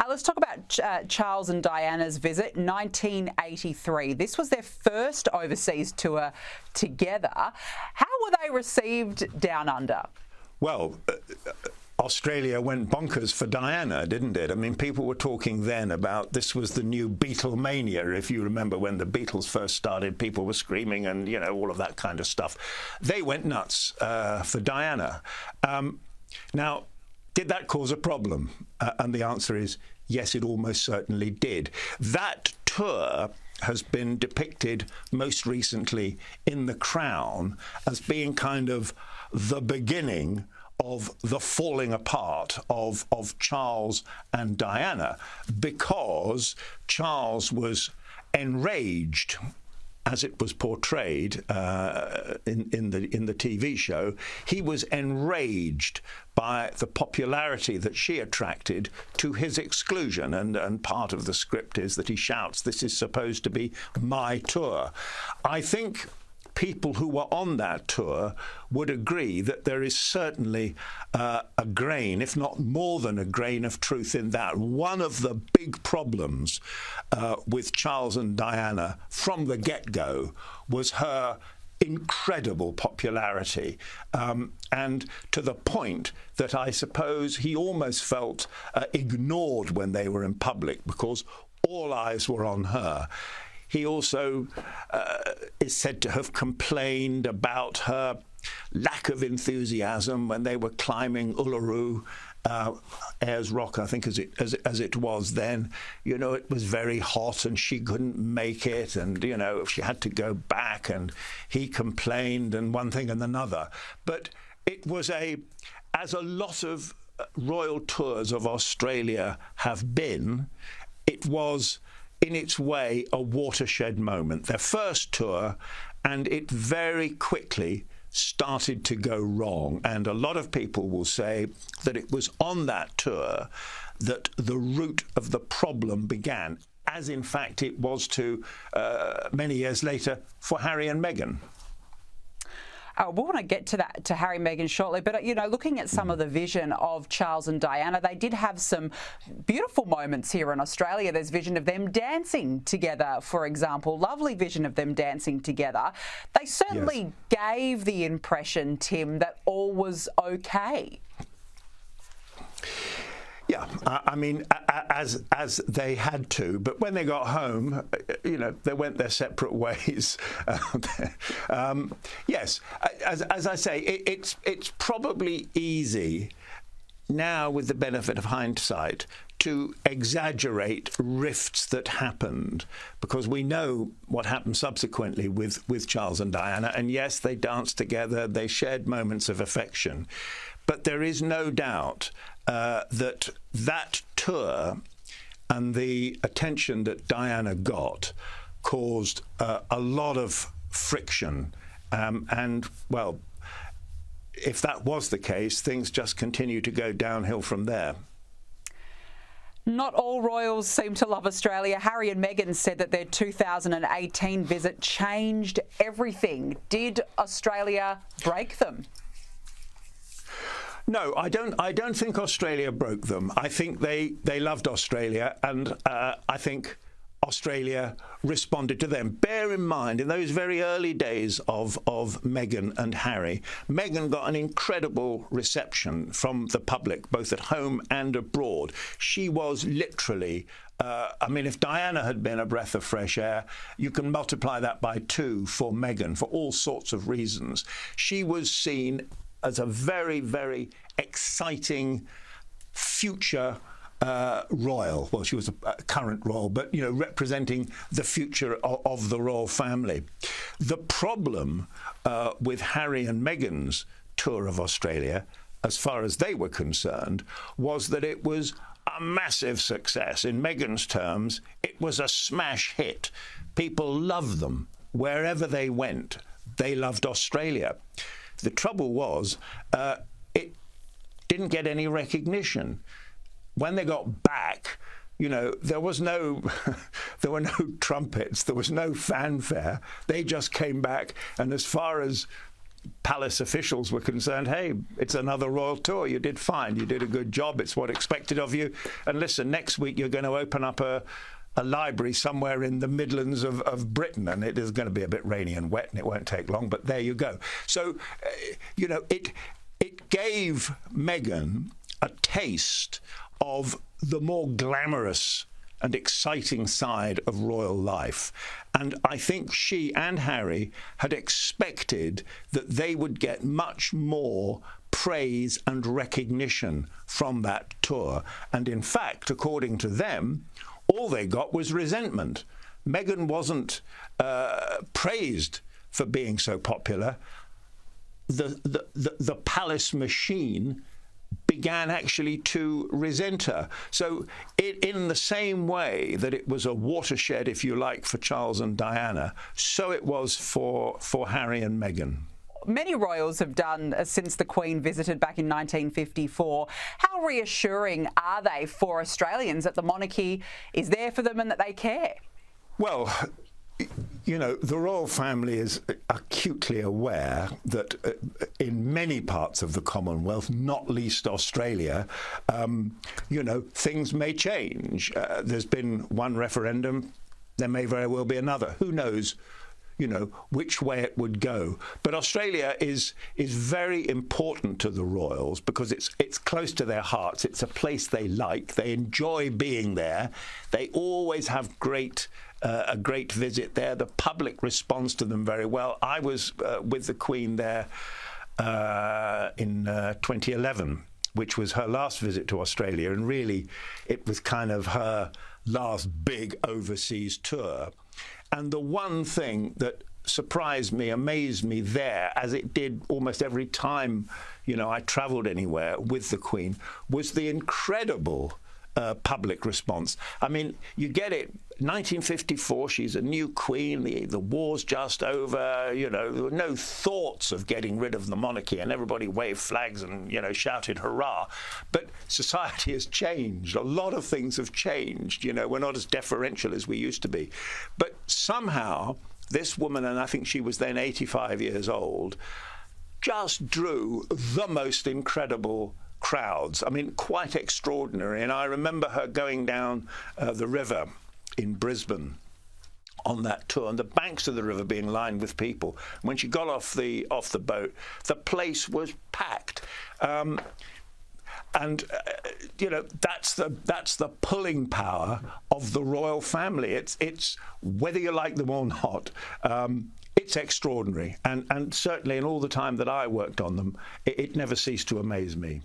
Let's talk about Charles and Diana's visit, 1983. This was their first overseas tour together. How were they received down under? Well, Australia went bonkers for Diana, didn't it? I mean, people were talking then about this was the new Beatlemania. If you remember when the Beatles first started, people were screaming and, you know, all of that kind of stuff. They went nuts for Diana. Now, did that cause a problem? And the answer is yes, it almost certainly did. That tour has been depicted most recently in The Crown as being kind of the beginning of the falling apart of Charles and Diana, because Charles was enraged, as it was portrayed in the TV show. He was enraged by the popularity that she attracted to his exclusion, and part of the script is that he shouts, "This is supposed to be my tour." I think people who were on that tour would agree that there is certainly a grain, if not more than a grain, of truth in that. One of the big problems with Charles and Diana from the get-go was her incredible popularity, and to the point that I suppose he almost felt ignored when they were in public because all eyes were on her. He also is said to have complained about her lack of enthusiasm when they were climbing Uluru, Ayers Rock, I think as it was then. You know, it was very hot and she couldn't make it, and, you know, she had to go back, and he complained, and one thing and another. But it was as a lot of royal tours of Australia have been, it was in its way a watershed moment. Their first tour, and it very quickly started to go wrong. And a lot of people will say that it was on that tour that the root of the problem began, as in fact it was to many years later for Harry and Meghan. We want to get to that, to Harry and Meghan shortly, but, you know, looking at some of the vision of Charles and Diana, they did have some beautiful moments here in Australia. There's vision of them dancing together, for example, lovely vision of them dancing together. They certainly gave the impression, Tim, that all was okay. Yeah, I mean, as they had to, but when they got home, you know, they went their separate ways. Yes, as I say, it's probably easy now, with the benefit of hindsight, to exaggerate rifts that happened, because we know what happened subsequently with Charles and Diana, and yes, they danced together, they shared moments of affection, but there is no doubt that tour and the attention that Diana got caused a lot of friction. And, well, if that was the case, things just continue to go downhill from there. Not all royals seem to love Australia. Harry and Meghan said that their 2018 visit changed everything. Did Australia break them? No, I don't think Australia broke them. I think they loved Australia, and I think Australia responded to them. Bear in mind, in those very early days of Meghan and Harry, Meghan got an incredible reception from the public, both at home and abroad. She was literally, I mean, if Diana had been a breath of fresh air, you can multiply that by 2 for Meghan, for all sorts of reasons. She was seen as a very, very exciting future royal. Well, she was a current royal, but, you know, representing the future of the royal family. The problem with Harry and Meghan's tour of Australia, as far as they were concerned, was that it was a massive success. In Meghan's terms, it was a smash hit. People loved them. Wherever they went, they loved Australia. The trouble was, it didn't get any recognition. When they got back, you know, there were no trumpets, there was no fanfare. They just came back, and as far as palace officials were concerned, hey, it's another royal tour. You did fine. You did a good job. It's what expected of you. And listen, next week you're going to open up a library somewhere in the Midlands of Britain, and it is going to be a bit rainy and wet, and it won't take long, but there you go. So, it gave Meghan a taste of the more glamorous and exciting side of royal life. And I think she and Harry had expected that they would get much more praise and recognition from that tour. And in fact, according to them, all they got was resentment. Meghan wasn't praised for being so popular. The palace machine began actually to resent her. So in the same way that it was a watershed, if you like, for Charles and Diana, so it was for Harry and Meghan. Many royals have done since the Queen visited back in 1954. How reassuring are they for Australians that the monarchy is there for them and that they care? Well, the royal family is acutely aware that in many parts of the Commonwealth, not least Australia, things may change. There's been one referendum, there may very well be another. Who knows? Which way it would go. But Australia is very important to the royals because it's close to their hearts. It's a place they like. They enjoy being there. They always have a great visit there. The public responds to them very well. I was with the Queen there in 2011, which was her last visit to Australia, and really it was kind of her last big overseas tour. And the one thing that surprised me, amazed me there, as it did almost every time, I travelled anywhere with the Queen, was the incredible public response. I mean, you get it. 1954, she's a new queen. The war's just over. There were no thoughts of getting rid of the monarchy, and everybody waved flags and shouted hurrah. But society has changed. A lot of things have changed. We're not as deferential as we used to be. But somehow, this woman, and I think she was then 85 years old, just drew the most incredible crowds. I mean, quite extraordinary. And I remember her going down the river in Brisbane on that tour, and the banks of the river being lined with people. When she got off the boat, the place was packed. That's the pulling power of the royal family. It's whether you like them or not. It's extraordinary, and certainly in all the time that I worked on them, it never ceased to amaze me.